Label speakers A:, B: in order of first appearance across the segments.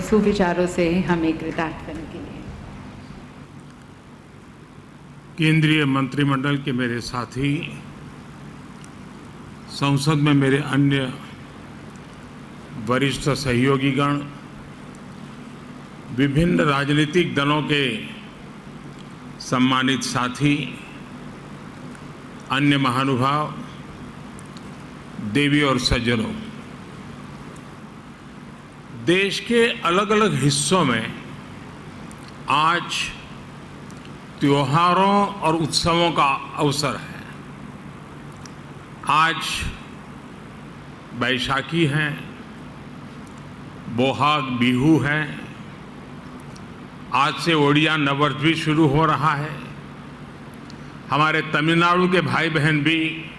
A: सुविचारों से हमें कृतार्थ करने के लिए।
B: केंद्रीय मंत्रिमंडल के मेरे साथी, संसद में मेरे अन्य वरिष्ठ सहयोगीगण, विभिन्न राजनीतिक दलों के सम्मानित साथी, अन्य महानुभाव, देवी और सज्जनों, देश के अलग अलग हिस्सों में आज त्योहारों और उत्सवों का अवसर है। आज बैसाखी है, बोहाग बिहू है, आज से ओडिया नववर्ष भी शुरू हो रहा है। हमारे तमिलनाडु के भाई बहन भी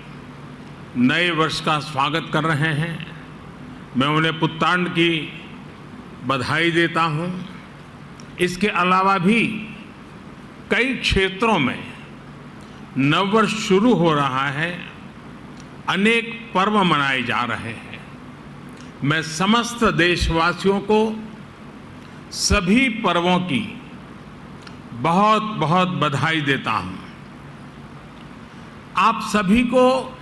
B: नए वर्ष का स्वागत कर रहे हैं। मैं उन्हें पुत्तांड की बधाई देता हूं। इसके अलावा भी कई क्षेत्रों में नववर्ष शुरू हो रहा है, अनेक पर्व मनाए जा रहे हैं। मैं समस्त देशवासियों को सभी पर्वों की बहुत बहुत बधाई देता हूं। आप सभी को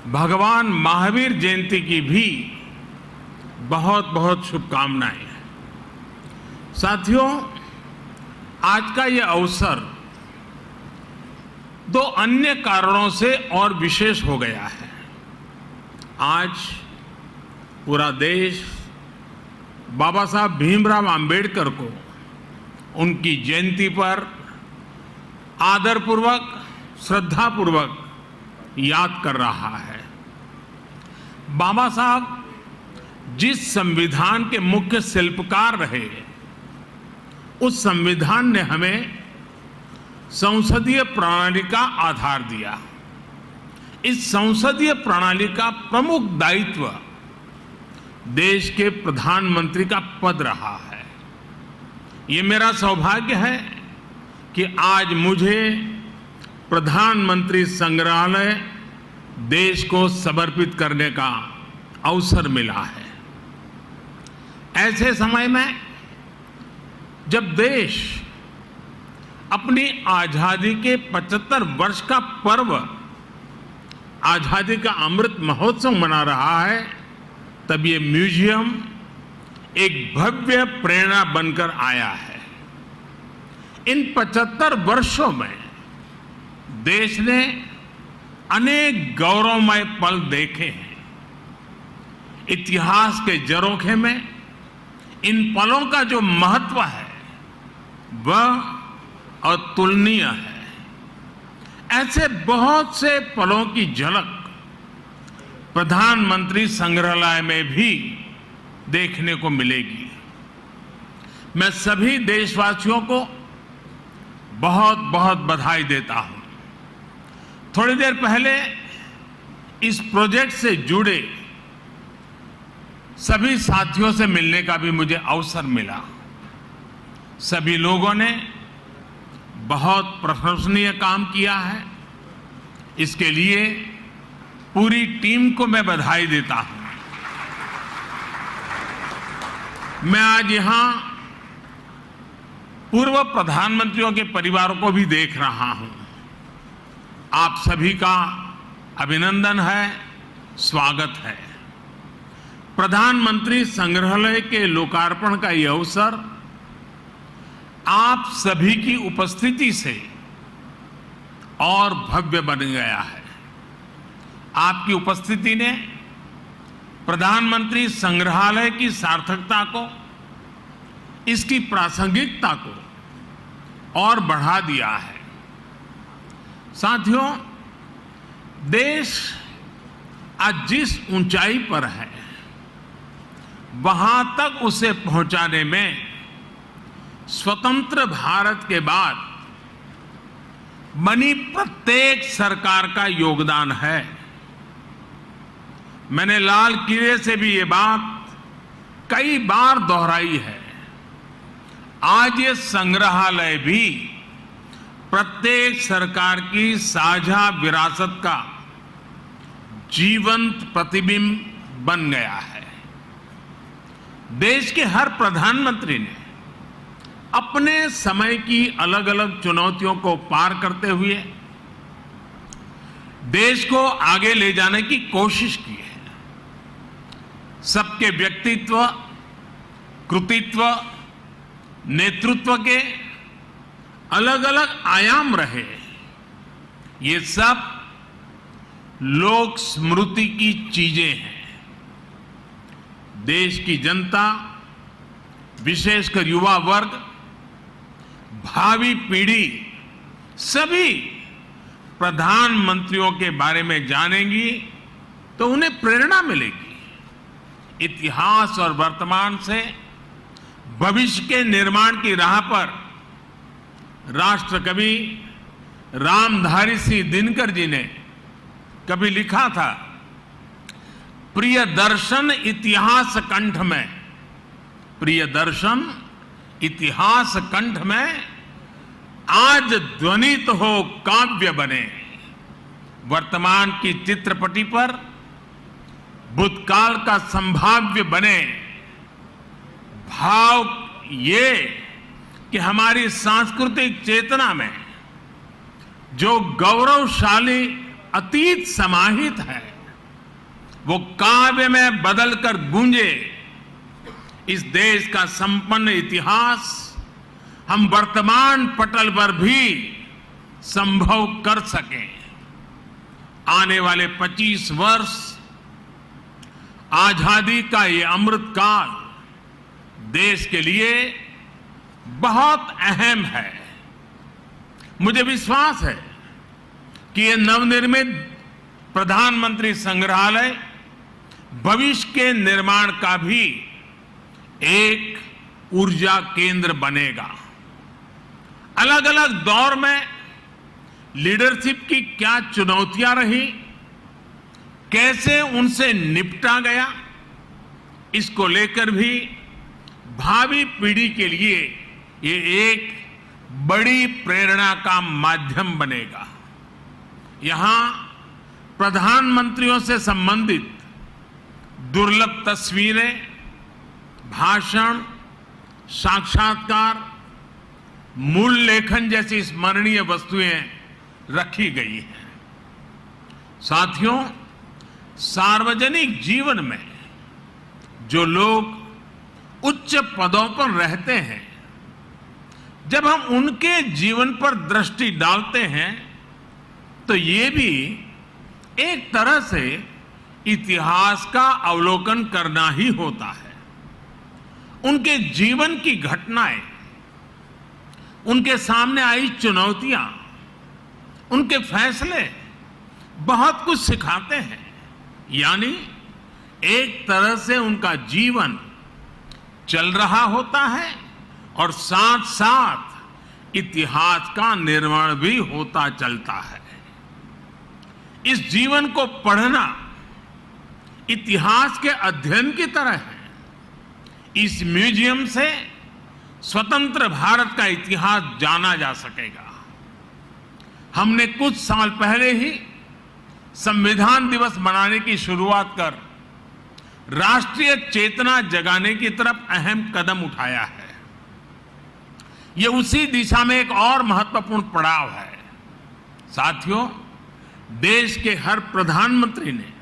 B: भगवान महावीर जयंती की भी बहुत बहुत शुभकामनाएं। साथियों, आज का यह अवसर दो अन्य कारणों से और विशेष हो गया है। आज पूरा देश बाबा साहब भीमराव अंबेडकर को उनकी जयंती पर आदरपूर्वक, श्रद्धापूर्वक याद कर रहा है। बाबा साहब जिस संविधान के मुख्य शिल्पकार रहे, उस संविधान ने हमें संसदीय प्रणाली का आधार दिया। इस संसदीय प्रणाली का प्रमुख दायित्व देश के प्रधानमंत्री का पद रहा है। ये मेरा सौभाग्य है कि आज मुझे प्रधानमंत्री संग्रहालय देश को समर्पित करने का अवसर मिला है। ऐसे समय में जब देश अपनी आजादी के 75 वर्ष का पर्व, आजादी का अमृत महोत्सव मना रहा है, तब ये म्यूजियम एक भव्य प्रेरणा बनकर आया है। इन 75 वर्षों में देश ने अनेक गौरवमय पल देखे हैं। इतिहास के झरोखे में इन पलों का जो महत्व है वह अतुलनीय है। ऐसे बहुत से पलों की झलक प्रधानमंत्री संग्रहालय में भी देखने को मिलेगी। मैं सभी देशवासियों को बहुत बहुत बधाई देता हूं। थोड़ी देर पहले इस प्रोजेक्ट से जुड़े सभी साथियों से मिलने का भी मुझे अवसर मिला। सभी लोगों ने बहुत प्रशंसनीय काम किया है। इसके लिए पूरी टीम को मैं बधाई देता हूं। मैं आज यहां पूर्व प्रधानमंत्रियों के परिवारों को भी देख रहा हूं। आप सभी का अभिनंदन है, स्वागत है। प्रधानमंत्री संग्रहालय के लोकार्पण का यह अवसर आप सभी की उपस्थिति से और भव्य बन गया है। आपकी उपस्थिति ने प्रधानमंत्री संग्रहालय की सार्थकता को, इसकी प्रासंगिकता को और बढ़ा दिया है। साथियों, देश आज जिस ऊंचाई पर है, वहां तक उसे पहुंचाने में स्वतंत्र भारत के बाद बनी प्रत्येक सरकार का योगदान है। मैंने लाल किले से भी ये बात कई बार दोहराई है। आज ये संग्रहालय भी प्रत्येक सरकार की साझा विरासत का जीवंत प्रतिबिंब बन गया है। देश के हर प्रधानमंत्री ने अपने समय की अलग अलग चुनौतियों को पार करते हुए देश को आगे ले जाने की कोशिश की है। सबके व्यक्तित्व, कृतित्व, नेतृत्व के अलग अलग आयाम रहे। ये सब लोक स्मृति की चीजें हैं। देश की जनता, विशेषकर युवा वर्ग, भावी पीढ़ी सभी प्रधानमंत्रियों के बारे में जानेंगी तो उन्हें प्रेरणा मिलेगी। इतिहास और वर्तमान से भविष्य के निर्माण की राह पर राष्ट्र कवि रामधारी सिंह दिनकर जी ने कभी लिखा था, प्रिय दर्शन इतिहास कंठ में, प्रिय दर्शन इतिहास कंठ में, आज ध्वनित हो काव्य बने। वर्तमान की चित्रपटी पर भूतकाल का संभाव्य बने। भाव ये कि हमारी सांस्कृतिक चेतना में जो गौरवशाली अतीत समाहित है वो काव्य में बदलकर गूंजे। इस देश का संपन्न इतिहास हम वर्तमान पटल पर भी संभव कर सकें। आने वाले 25 वर्ष आजादी का ये अमृत काल देश के लिए बहुत अहम है। मुझे विश्वास है कि ये नवनिर्मित प्रधानमंत्री संग्रहालय भविष्य के निर्माण का भी एक ऊर्जा केंद्र बनेगा। अलग अलग दौर में लीडरशिप की क्या चुनौतियां रही, कैसे उनसे निपटा गया, इसको लेकर भी भावी पीढ़ी के लिए ये एक बड़ी प्रेरणा का माध्यम बनेगा। यहां प्रधानमंत्रियों से संबंधित दुर्लभ तस्वीरें, भाषण, साक्षात्कार, मूल लेखन जैसी स्मरणीय वस्तुएं रखी गई हैं। साथियों, सार्वजनिक जीवन में जो लोग उच्च पदों पर रहते हैं, जब हम उनके जीवन पर दृष्टि डालते हैं तो ये भी एक तरह से इतिहास का अवलोकन करना ही होता है। उनके जीवन की घटनाएं, उनके सामने आई चुनौतियां, उनके फैसले बहुत कुछ सिखाते हैं। यानी एक तरह से उनका जीवन चल रहा होता है और साथ साथ इतिहास का निर्माण भी होता चलता है। इस जीवन को पढ़ना इतिहास के अध्ययन की तरह है। इस म्यूजियम से स्वतंत्र भारत का इतिहास जाना जा सकेगा। हमने कुछ साल पहले ही संविधान दिवस मनाने की शुरुआत कर राष्ट्रीय चेतना जगाने की तरफ अहम कदम उठाया है। यह उसी दिशा में एक और महत्वपूर्ण पड़ाव है। साथियों, देश के हर प्रधानमंत्री ने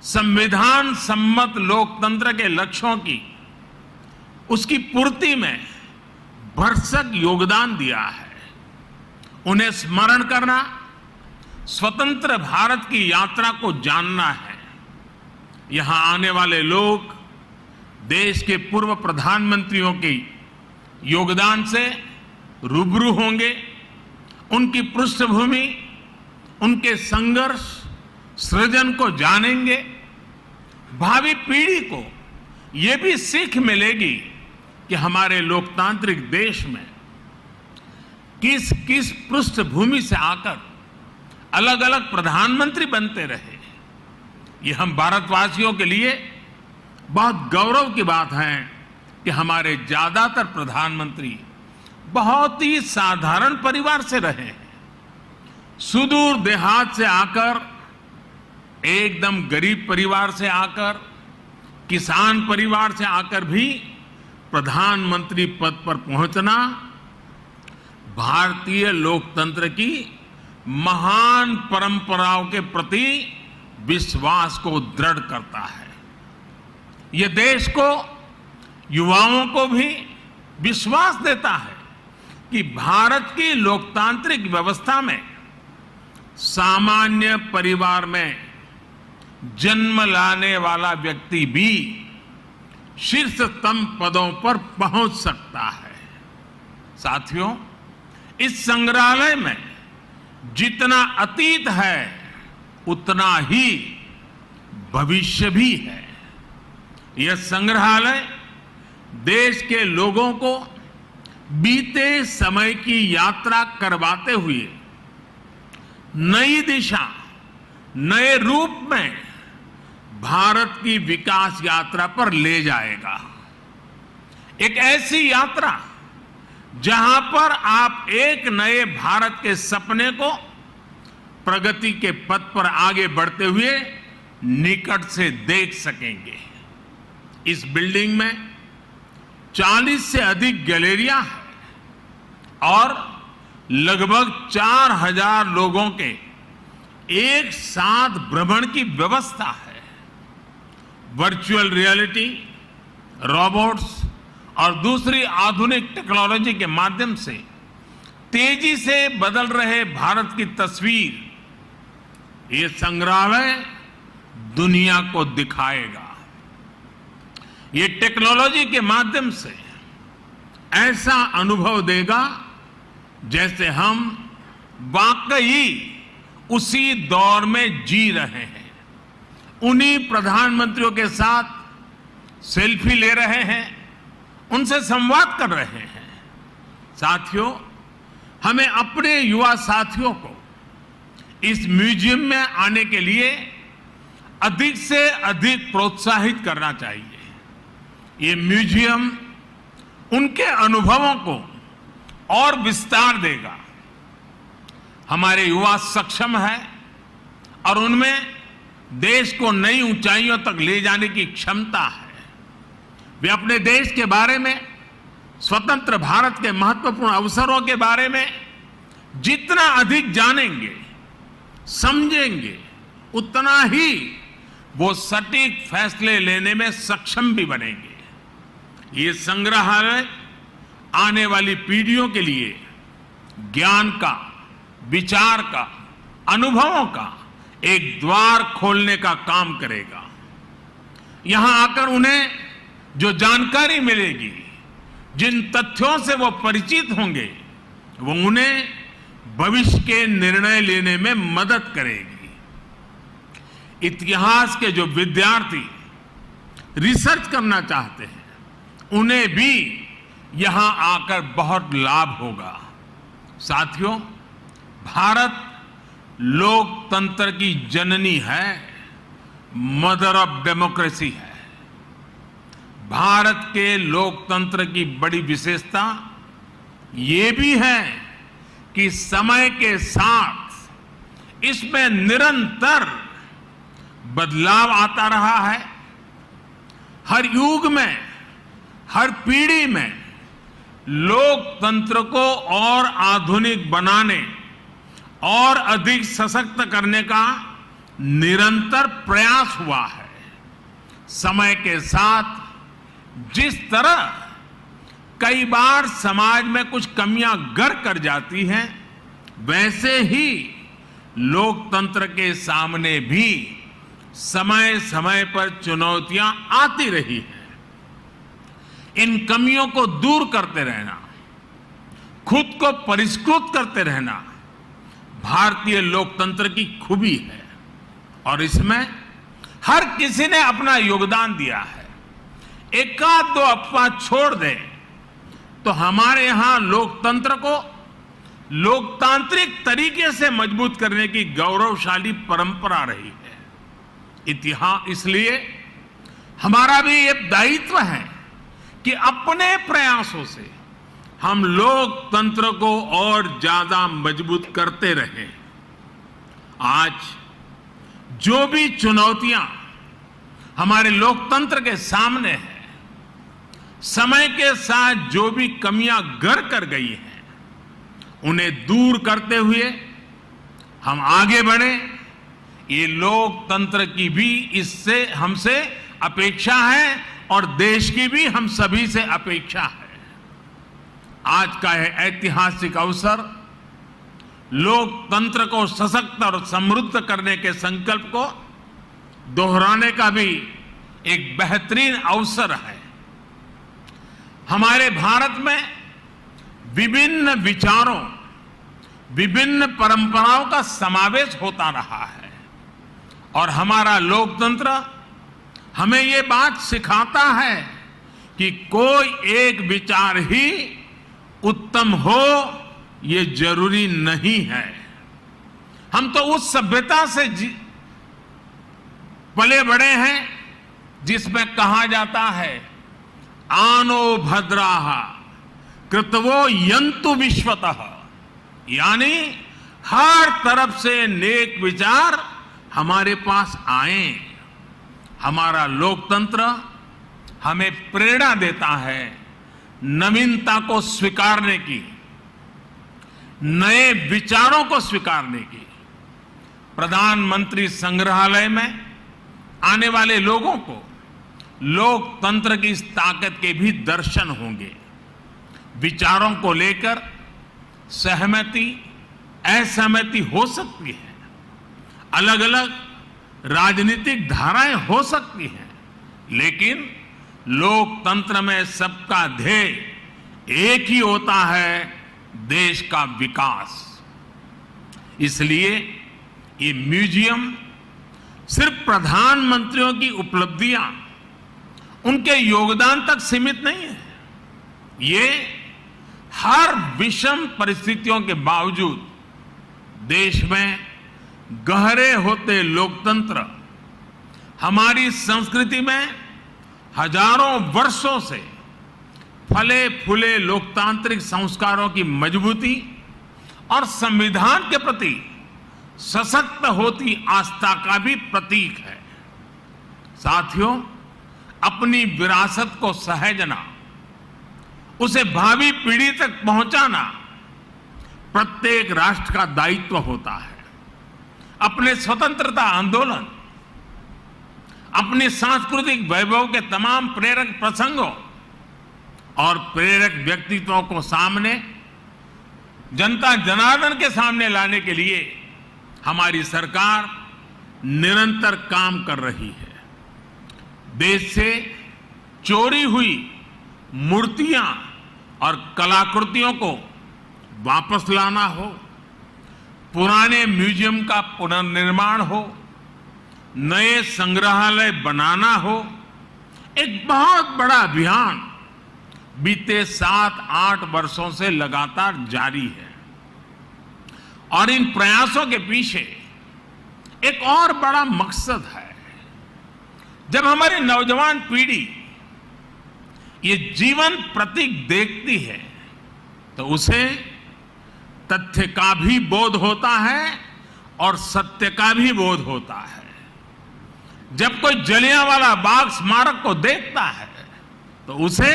B: संविधान सम्मत लोकतंत्र के लक्ष्यों की, उसकी पूर्ति में भरसक योगदान दिया है। उन्हें स्मरण करना, स्वतंत्र भारत की यात्रा को जानना है। यहां आने वाले लोग देश के पूर्व प्रधानमंत्रियों के योगदान से रूबरू होंगे। उनकी पृष्ठभूमि, उनके संघर्ष, सृजन को जानेंगे। भावी पीढ़ी को यह भी सीख मिलेगी कि हमारे लोकतांत्रिक देश में किस किस पृष्ठभूमि से आकर अलग अलग प्रधानमंत्री बनते रहे। ये हम भारतवासियों के लिए बहुत गौरव की बात है कि हमारे ज्यादातर प्रधानमंत्री बहुत ही साधारण परिवार से रहे हैं। सुदूर देहात से आकर, एकदम गरीब परिवार से आकर, किसान परिवार से आकर भी प्रधानमंत्री पद पर पहुंचना भारतीय लोकतंत्र की महान परंपराओं के प्रति विश्वास को दृढ़ करता है। यह देश को, युवाओं को भी विश्वास देता है कि भारत की लोकतांत्रिक व्यवस्था में सामान्य परिवार में जन्म लाने वाला व्यक्ति भी शीर्षतम पदों पर पहुंच सकता है। साथियों, इस संग्रहालय में जितना अतीत है उतना ही भविष्य भी है। यह संग्रहालय देश के लोगों को बीते समय की यात्रा करवाते हुए नई दिशा, नए रूप में भारत की विकास यात्रा पर ले जाएगा। एक ऐसी यात्रा जहां पर आप एक नए भारत के सपने को प्रगति के पथ पर आगे बढ़ते हुए निकट से देख सकेंगे। इस बिल्डिंग में 40 से अधिक गैलरियां हैं और लगभग 4000 लोगों के एक साथ भ्रमण की व्यवस्था है। वर्चुअल रियलिटी, रोबोट्स और दूसरी आधुनिक टेक्नोलॉजी के माध्यम से तेजी से बदल रहे भारत की तस्वीर ये संग्रहालय दुनिया को दिखाएगा। ये टेक्नोलॉजी के माध्यम से ऐसा अनुभव देगा जैसे हम वाकई उसी दौर में जी रहे हैं। उन्हीं प्रधानमंत्रियों के साथ सेल्फी ले रहे हैं, उनसे संवाद कर रहे हैं। साथियों, हमें अपने युवा साथियों को इस म्यूजियम में आने के लिए अधिक से अधिक प्रोत्साहित करना चाहिए। ये म्यूजियम उनके अनुभवों को और विस्तार देगा। हमारे युवा सक्षम है और उनमें देश को नई ऊंचाइयों तक ले जाने की क्षमता है। वे अपने देश के बारे में, स्वतंत्र भारत के महत्वपूर्ण अवसरों के बारे में जितना अधिक जानेंगे, समझेंगे, उतना ही वो सटीक फैसले लेने में सक्षम भी बनेंगे। ये संग्रहालय आने वाली पीढ़ियों के लिए ज्ञान का, विचार का, अनुभवों का एक द्वार खोलने का काम करेगा। यहां आकर उन्हें जो जानकारी मिलेगी, जिन तथ्यों से वो परिचित होंगे, वो उन्हें भविष्य के निर्णय लेने में मदद करेगी। इतिहास के जो विद्यार्थी रिसर्च करना चाहते हैं, उन्हें भी यहां आकर बहुत लाभ होगा। साथियों, भारत लोकतंत्र की जननी है, मदर ऑफ डेमोक्रेसी है। भारत के लोकतंत्र की बड़ी विशेषता ये भी है कि समय के साथ इसमें निरंतर बदलाव आता रहा है। हर युग में, हर पीढ़ी में लोकतंत्र को और आधुनिक बनाने और अधिक सशक्त करने का निरंतर प्रयास हुआ है। समय के साथ जिस तरह कई बार समाज में कुछ कमियां गर कर जाती हैं, वैसे ही लोकतंत्र के सामने भी समय समय पर चुनौतियां आती रही हैं। इन कमियों को दूर करते रहना, खुद को परिष्कृत करते रहना भारतीय लोकतंत्र की खूबी है और इसमें हर किसी ने अपना योगदान दिया है। एकाध दो अफवाह छोड़ दें तो हमारे यहां लोकतंत्र को लोकतांत्रिक तरीके से मजबूत करने की गौरवशाली परंपरा रही है। इतिहास, इसलिए हमारा भी ये दायित्व है कि अपने प्रयासों से हम लोकतंत्र को और ज्यादा मजबूत करते रहें। आज जो भी चुनौतियां हमारे लोकतंत्र के सामने है। समय के साथ जो भी कमियां घर कर गई हैं, उन्हें दूर करते हुए हम आगे बढ़े। ये लोकतंत्र की भी इससे हमसे अपेक्षा है और देश की भी हम सभी से अपेक्षा है। आज का यह ऐतिहासिक अवसर लोकतंत्र को सशक्त और समृद्ध करने के संकल्प को दोहराने का भी एक बेहतरीन अवसर है। हमारे भारत में विभिन्न विचारों, विभिन्न परंपराओं का समावेश होता रहा है और हमारा लोकतंत्र हमें ये बात सिखाता है कि कोई एक विचार ही उत्तम हो ये जरूरी नहीं है। हम तो उस सभ्यता से पले बड़े हैं जिसमें कहा जाता है आनो भद्राः कृतवो यन्तु विश्वतः, यानी हर तरफ से नेक विचार हमारे पास आए। हमारा लोकतंत्र हमें प्रेरणा देता है नवीनता को स्वीकारने की, नए विचारों को स्वीकारने की। प्रधानमंत्री संग्रहालय में आने वाले लोगों को लोकतंत्र की इस ताकत के भी दर्शन होंगे। विचारों को लेकर सहमति, असहमति हो सकती है, अलग अलग राजनीतिक धाराएं हो सकती हैं, लेकिन लोकतंत्र में सबका ध्येय एक ही होता है, देश का विकास। इसलिए ये म्यूजियम सिर्फ प्रधानमंत्रियों की उपलब्धियां, उनके योगदान तक सीमित नहीं है। ये हर विषम परिस्थितियों के बावजूद देश में गहरे होते लोकतंत्र, हमारी संस्कृति में हजारों वर्षों से फले फूले लोकतांत्रिक संस्कारों की मजबूती और संविधान के प्रति सशक्त होती आस्था का भी प्रतीक है। साथियों, अपनी विरासत को सहेजना, उसे भावी पीढ़ी तक पहुंचाना प्रत्येक राष्ट्र का दायित्व होता है। अपने स्वतंत्रता आंदोलन, अपने सांस्कृतिक वैभव के तमाम प्रेरक प्रसंगों और प्रेरक व्यक्तित्वों को सामने, जनता जनार्दन के सामने लाने के लिए हमारी सरकार निरंतर काम कर रही है। देश से चोरी हुई मूर्तियां और कलाकृतियों को वापस लाना हो, पुराने म्यूजियम का पुनर्निर्माण हो, नए संग्रहालय बनाना हो, एक बहुत बड़ा अभियान बीते 7-8 वर्षों से लगातार जारी है। और इन प्रयासों के पीछे एक और बड़ा मकसद है। जब हमारी नौजवान पीढ़ी ये जीवन प्रतीक देखती है तो उसे तथ्य का भी बोध होता है और सत्य का भी बोध होता है। जब कोई जलियांवाला बाग स्मारक को देखता है तो उसे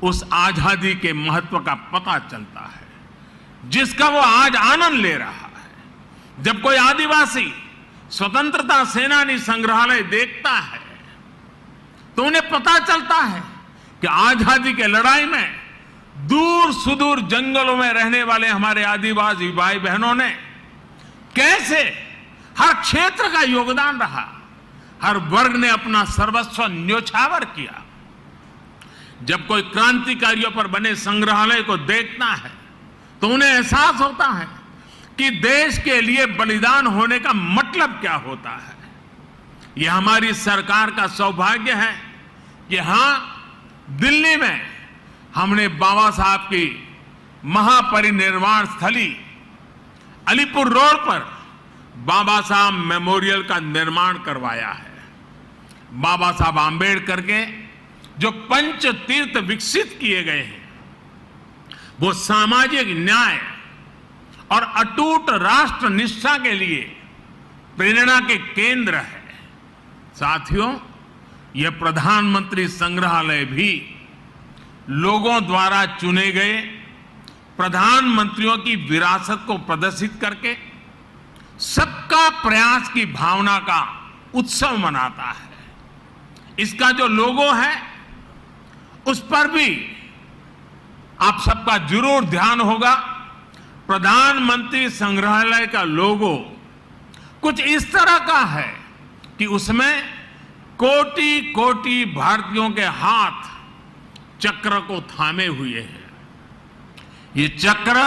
B: उस आजादी के महत्व का पता चलता है जिसका वो आज आनंद ले रहा है। जब कोई आदिवासी स्वतंत्रता सेनानी संग्रहालय देखता है तो उन्हें पता चलता है कि आजादी के लड़ाई में दूर सुदूर जंगलों में रहने वाले हमारे आदिवासी भाई बहनों ने कैसे हर क्षेत्र का योगदान रहा, हर वर्ग ने अपना सर्वस्व न्योछावर किया। जब कोई क्रांतिकारियों पर बने संग्रहालय को देखता है तो उन्हें एहसास होता है कि देश के लिए बलिदान होने का मतलब क्या होता है। यह हमारी सरकार का सौभाग्य है कि हां, दिल्ली में हमने बाबा साहब की महापरिनिर्वाण स्थली अलीपुर रोड पर बाबा साहब मेमोरियल का निर्माण करवाया है। बाबा साहब आंबेडकर के जो पंच तीर्थ विकसित किए गए हैं वो सामाजिक न्याय और अटूट राष्ट्र निष्ठा के लिए प्रेरणा के केंद्र है। साथियों, यह प्रधानमंत्री संग्रहालय भी लोगों द्वारा चुने गए प्रधानमंत्रियों की विरासत को प्रदर्शित करके सबका प्रयास की भावना का उत्सव मनाता है। इसका जो लोगो है उस पर भी आप सबका जरूर ध्यान होगा। प्रधानमंत्री संग्रहालय का लोगो कुछ इस तरह का है कि उसमें कोटि कोटि भारतीयों के हाथ चक्र को थामे हुए हैं। ये चक्र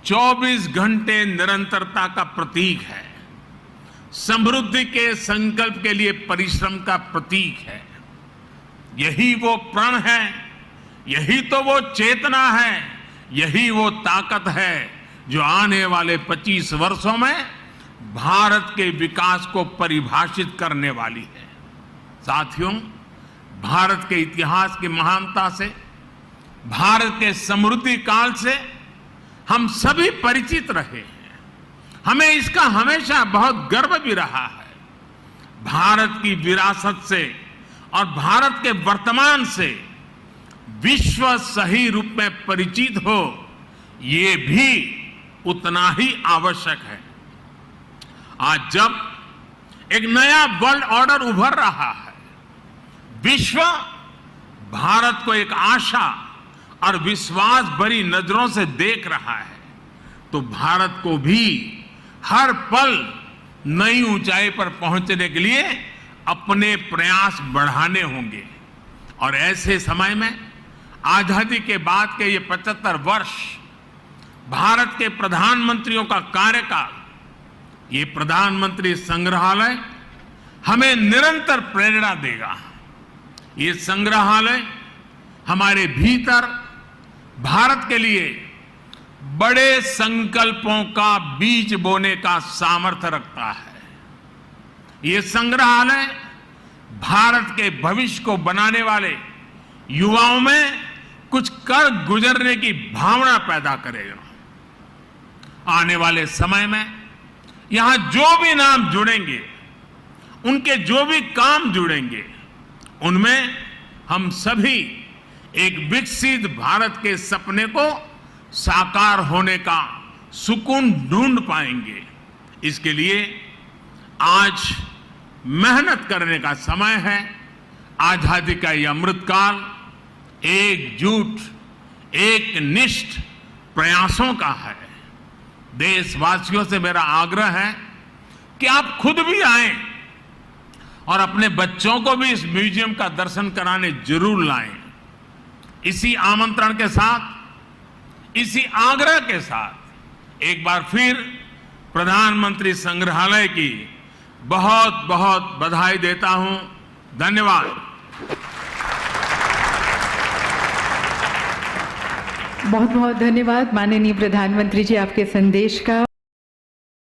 B: 24 घंटे निरंतरता का प्रतीक है, समृद्धि के संकल्प के लिए परिश्रम का प्रतीक है। यही वो प्रण है, यही तो वो चेतना है, यही वो ताकत है जो आने वाले 25 वर्षों में भारत के विकास को परिभाषित करने वाली है। साथियों, भारत के इतिहास की महानता से, भारत के समृद्धि काल से हम सभी परिचित रहे हैं। हमें इसका हमेशा बहुत गर्व भी रहा है। भारत की विरासत से और भारत के वर्तमान से विश्व सही रूप में परिचित हो, ये भी उतना ही आवश्यक है। आज जब एक नया वर्ल्ड ऑर्डर उभर रहा है, विश्व भारत को एक आशा और विश्वास भरी नजरों से देख रहा है, तो भारत को भी हर पल नई ऊंचाई पर पहुंचने के लिए अपने प्रयास बढ़ाने होंगे। और ऐसे समय में आजादी के बाद के ये 75 वर्ष भारत के प्रधानमंत्रियों का कार्यकाल, ये प्रधानमंत्री संग्रहालय हमें निरंतर प्रेरणा देगा। ये संग्रहालय हमारे भीतर भारत के लिए बड़े संकल्पों का बीज बोने का सामर्थ्य रखता है। ये संग्रहालय भारत के भविष्य को बनाने वाले युवाओं में कुछ कर गुजरने की भावना पैदा करेगा। आने वाले समय में यहां जो भी नाम जुड़ेंगे, उनके जो भी काम जुड़ेंगे, उनमें हम सभी एक विकसित भारत के सपने को साकार होने का सुकून ढूंढ पाएंगे। इसके लिए आज मेहनत करने का समय है। आजादी का यह अमृतकाल एकजुट, एक निष्ठ प्रयासों का है। देशवासियों से मेरा आग्रह है कि आप खुद भी आएं और अपने बच्चों को भी इस म्यूजियम का दर्शन कराने जरूर लाएं। इसी आमंत्रण के साथ, इसी आग्रह के साथ एक बार फिर प्रधानमंत्री संग्रहालय की बहुत बहुत बधाई देता हूं। धन्यवाद।
A: बहुत बहुत धन्यवाद माननीय प्रधानमंत्री जी, आपके संदेश का।